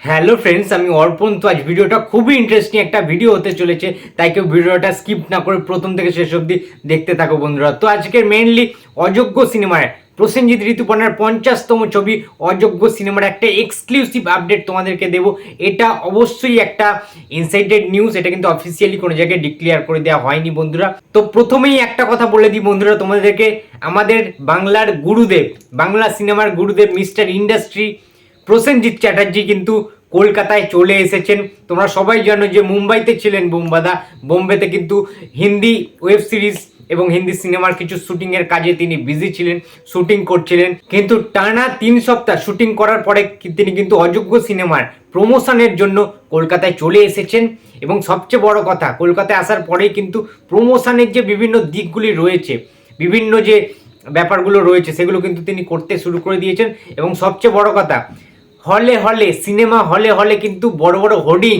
Hello friends, আমি অর্পণ। তো আজ ভিডিওটা খুবই ইন্টারেস্টিং একটা ভিডিও হতে চলেছে, তাই কেউ ভিডিওটা স্কিপ না করে প্রথম থেকে শেষ অবধি দেখতে থাকো বন্ধুরা। তো আজকের মেইনলি অযোগ্য সিনেমার প্রসেনজিৎ ঋতুপর্ণার 50তম ছবি অযোগ্য সিনেমার একটা এক্সক্লুসিভ আপডেট তোমাদেরকে দেবো। এটা অবশ্যই একটা ইনসাইডেড নিউজ, এটা কিন্তু অফিসিয়ালি কোনো জায়গায় ডিক্লেয়ার করে দেওয়া হয়নি বন্ধুরা। তো প্রথমেই একটা কথা বলে দিই বন্ধুরা তোমাদেরকে, আমাদের বাংলার গুরুদেব, বাংলা সিনেমার গুরুদেব মিস্টার ইন্ডাস্ট্রি প্রসেনজিৎ চ্যাটার্জি কিন্তু কলকাতায় চলে এসেছেন। তোমরা সবাই জানো যে মুম্বাইতে ছিলেন বোম্বাদা, বোম্বেতে কিন্তু হিন্দি ওয়েব সিরিজ এবং হিন্দি সিনেমার কিছু শুটিংয়ের কাজে তিনি বিজি ছিলেন, শুটিং করছিলেন। কিন্তু টানা 3 সপ্তাহ শুটিং করার পরে তিনি কিন্তু অযোগ্য সিনেমার প্রমোশনের জন্য কলকাতায় চলে এসেছেন। এবং সবচেয়ে বড় কথা, কলকাতায় আসার পরেই কিন্তু প্রমোশনের যে বিভিন্ন দিকগুলি রয়েছে, বিভিন্ন যে ব্যাপারগুলো রয়েছে, সেগুলো কিন্তু তিনি করতে শুরু করে দিয়েছেন। এবং সবচেয়ে বড় কথা, হলে হলে সিনেমা হলে হলে কিন্তু বড় বড় হোর্ডিং,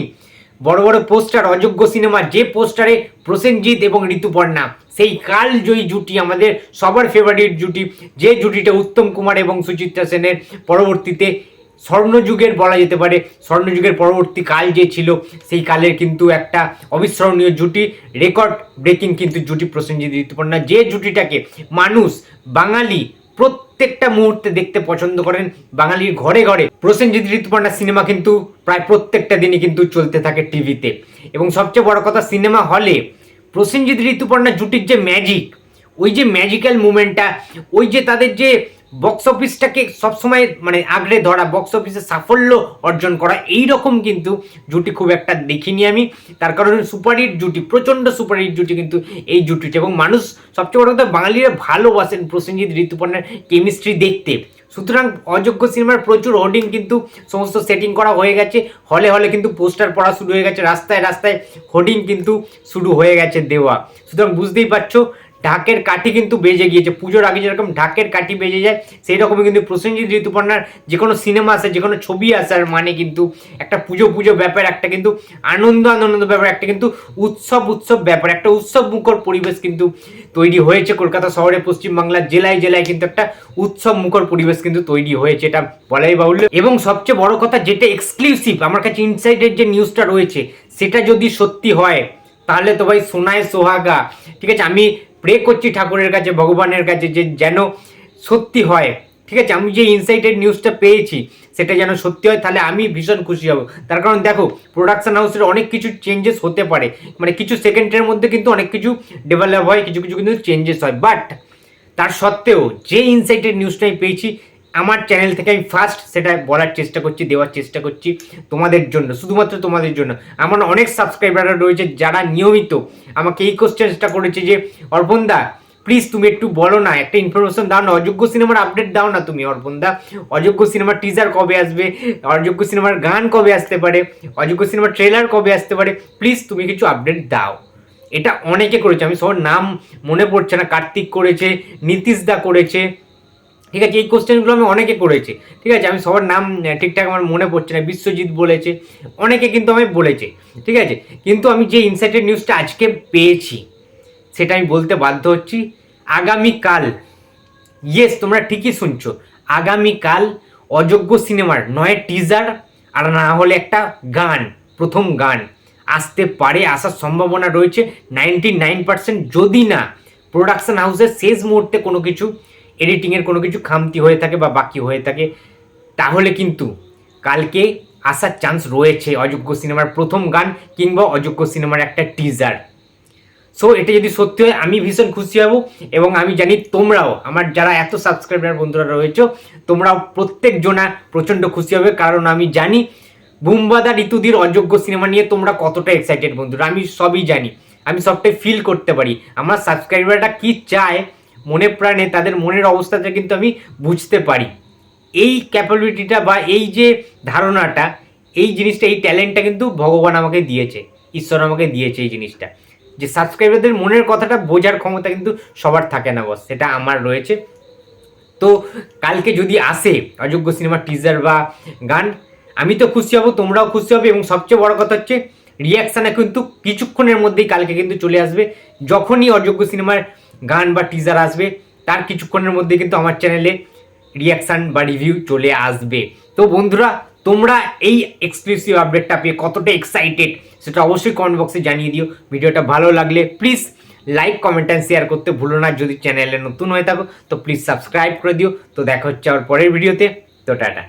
বড় বড় পোস্টার, অযোগ্য সিনেমা যে পোস্টারে প্রসেনজিৎ এবং ঋতুপর্ণা, সেই কালজয়ী জুটি, আমাদের সবার ফেভারিট জুটি, যে জুটিটা উত্তম কুমার এবং সুচিত্রা সেনের পরবর্তীতে স্বর্ণযুগের বলা যেতে পারে, স্বর্ণযুগের পরবর্তী কাল যে ছিল, সেই কালের কিন্তু একটা অবিস্মরণীয় জুটি, রেকর্ড ব্রেকিং কিন্তু জুটি প্রসেনজিৎ ঋতুপর্ণা, যে জুটিটাকে মানুষ, বাঙালি প্রত্যেকটা মুহূর্তে দেখতে পছন্দ করেন। বাঙালির ঘরে ঘরে প্রসেনজিৎ ঋতুপর্ণা সিনেমা কিন্তু প্রায় প্রত্যেকটা দিনই কিন্তু চলতে থাকে টিভিতে। এবং সবচেয়ে বড় কথা, সিনেমা হলে প্রসেনজিৎ ঋতুপর্ণা জুটির যে ম্যাজিক, ওই যে ম্যাজিক্যাল মুভমেন্টটা, ওই যে তাদের যে বক্স অফিসটাকে সবসময় মানে আগড়ে ধরা, বক্স অফিসে সাফল্য অর্জন করা, এই রকম কিন্তু জুটি খুব একটা দেখিনি আমি। তার কারণে সুপারহিট জুটি, প্রচণ্ড সুপারহিট জুটি কিন্তু এই জুটিটা। এবং মানুষ, সবচেয়ে বড় কথা, বাঙালিরা ভালোবাসেন প্রসেনজিৎ ঋতুপর্ণার কেমিস্ট্রি দেখতে। সুতরাং অযোগ্য সিনেমার প্রচুর হোর্ডিং কিন্তু সমস্ত সেটিং করা হয়ে গেছে, হলে হলে কিন্তু পোস্টার পড়া শুরু হয়ে গেছে, রাস্তায় রাস্তায় হোর্ডিং কিন্তু শুরু হয়ে গেছে দেওয়া। সুতরাং বুঝতেই পারছো, ঢাকের কাঠি কিন্তু বেজে গিয়েছে। পুজোর আগে যেরকম ঢাকের কাঠি বেজে যায়, সেই রকমই কিন্তু প্রসেনজিৎ ঋতুপর্ণার যে কোনো সিনেমা আসে, যে কোনো ছবি আসার মানে কিন্তু একটা পুজো পুজো ব্যাপার, একটা কিন্তু আনন্দ আনন্দ ব্যাপার, একটা কিন্তু উৎসব উৎসব ব্যাপার, একটা উৎসব মুখর পরিবেশ কিন্তু তৈরি হয়েছে কলকাতা শহরে, পশ্চিমবাংলার জেলায় জেলায় কিন্তু একটা উৎসব মুখর পরিবেশ কিন্তু তৈরি হয়েছে, এটা বলাই বাহুল্য। এবং সবচেয়ে বড় কথা, যেটা এক্সক্লুসিভ আমার কাছে ইনসাইডের যে নিউজটা রয়েছে, সেটা যদি সত্যি হয় তাহলে তো ভাই সোনায় সোহাগা। ঠিক আছে, আমি প্রে করছি ঠাকুরের কাছে, ভগবানের কাছে, যে যেন সত্যি হয়। ঠিক আছে, আমি যে ইনসাইটেড নিউজটা পেয়েছি সেটা যেন সত্যি হয়, তাহলে আমি ভীষণ খুশি হব। তার কারণ দেখো, প্রোডাকশন হাউসের অনেক কিছু চেঞ্জেস হতে পারে, মানে কিছু সেকেন্ডের মধ্যে কিন্তু অনেক কিছু ডেভেলপ হয়, কিছু কিছু কিন্তু চেঞ্জেস হয়। বাট তার সত্ত্বেও যে ইনসাইটেড নিউজটা আমি পেয়েছি, আমার চ্যানেল থেকে আমি ফার্স্ট সেটা বলার চেষ্টা করছি, দেওয়ার চেষ্টা করছি তোমাদের জন্য, শুধুমাত্র তোমাদের জন্য। আমার অনেক সাবস্ক্রাইবাররা রয়েছে যারা নিয়মিত আমাকে এই কোশ্চেনটা করেছে যে অর্পণদা প্লিজ তুমি একটু বলো না, একটা ইনফরমেশন দাও না, অযোগ্য সিনেমার আপডেট দাও না তুমি অর্পণদা, অযোগ্য সিনেমার টিজার কবে আসবে, অযোগ্য সিনেমার গান কবে আসতে পারে, অযোগ্য সিনেমার ট্রেলার কবে আসতে পারে, প্লিজ তুমি কিছু আপডেট দাও। এটা অনেকে করেছে, আমি সবার নাম মনে পড়ছে না, কার্তিক করেছে, নীতিশ দা করেছে। ঠিক আছে, এই কোশ্চেনগুলো আমি অনেকে করেছে। ঠিক আছে, আমি সবার নাম ঠিকঠাক আমার মনে পড়ছে না, বিশ্বজিৎ বলেছে, অনেকে কিন্তু আমি বলেছে। ঠিক আছে, কিন্তু আমি যে ইনসাইটেড নিউজটা আজকে পেয়েছি সেটা আমি বলতে বাধ্য হচ্ছি। আগামীকাল, ইয়েস তোমরা ঠিকই শুনছো, আগামীকাল অযোগ্য সিনেমার নয় টিজার আর না হলে একটা গান, প্রথম গান আসতে পারে, আসার সম্ভাবনা রয়েছে 99%, যদি না প্রোডাকশন হাউসের শেষ মুহূর্তে কোনো কিছু এডিটিংয়ের কোনো কিছু খামতি হয়ে থাকে বা বাকি হয়ে থাকে, তাহলে কিন্তু কালকে আসার চান্স রয়েছে অযোগ্য সিনেমার প্রথম গান কিংবা অযোগ্য সিনেমার একটা টিজার। সো এটা যদি সত্যি হয় আমি ভীষণ খুশি হব। এবং আমি জানি তোমরাও, আমার যারা এত সাবস্ক্রাইবার বন্ধুরা রয়েছে, তোমরাও প্রত্যেকজনা প্রচণ্ড খুশি হবে, কারণ আমি জানি বুম্বাদা ঋতুদির অযোগ্য সিনেমা নিয়ে তোমরা কতটা এক্সাইটেড বন্ধুরা, আমি সবই জানি, আমি সবটাই ফিল করতে পারি। আমার সাবস্ক্রাইবাররা কি চায় মনে প্রাণে, তাদের মনের অবস্থাটা কিন্তু আমি বুঝতে পারি। এই ক্যাপাবিলিটিটা বা এই যে ধারণাটা, এই জিনিসটা, এই ট্যালেন্টটা কিন্তু ভগবান আমাকে দিয়েছে, ঈশ্বর আমাকে দিয়েছে এই জিনিসটা, যে সাবস্ক্রাইবারদের মনের কথাটা বোঝার ক্ষমতা কিন্তু সবার থাকে না বস, সেটা আমার রয়েছে। তো কালকে যদি আসে অযোগ্য সিনেমার টিজার বা গান, আমি তো খুশি হব, তোমরাও খুশি হবে। এবং সবচেয়ে বড় কথা হচ্ছে, রিয়াকশানে কিন্তু কিছুক্ষণের মধ্যেই কালকে কিন্তু চলে আসবে। যখনই অযোগ্য সিনেমার গান বা টিজার আসবে, তার কিছুক্ষণের মধ্যে কিন্তু আমার চ্যানেলে রিয়াকশান বা রিভিউ চলে আসবে। তো বন্ধুরা তোমরা এই এক্সক্লুসিভ আপডেটটা পেয়ে কতটা এক্সাইটেড সেটা অবশ্যই কমেন্ট বক্সে জানিয়ে দিও। ভিডিওটা ভালো লাগলে please like, comment and share করতে ভুলো না। যদি চ্যানেলে নতুন হয়ে থাকো তো প্লিজ সাবস্ক্রাইব করে দিও। তো দেখা হচ্ছে আবার পরের ভিডিওতে। তো টাটা।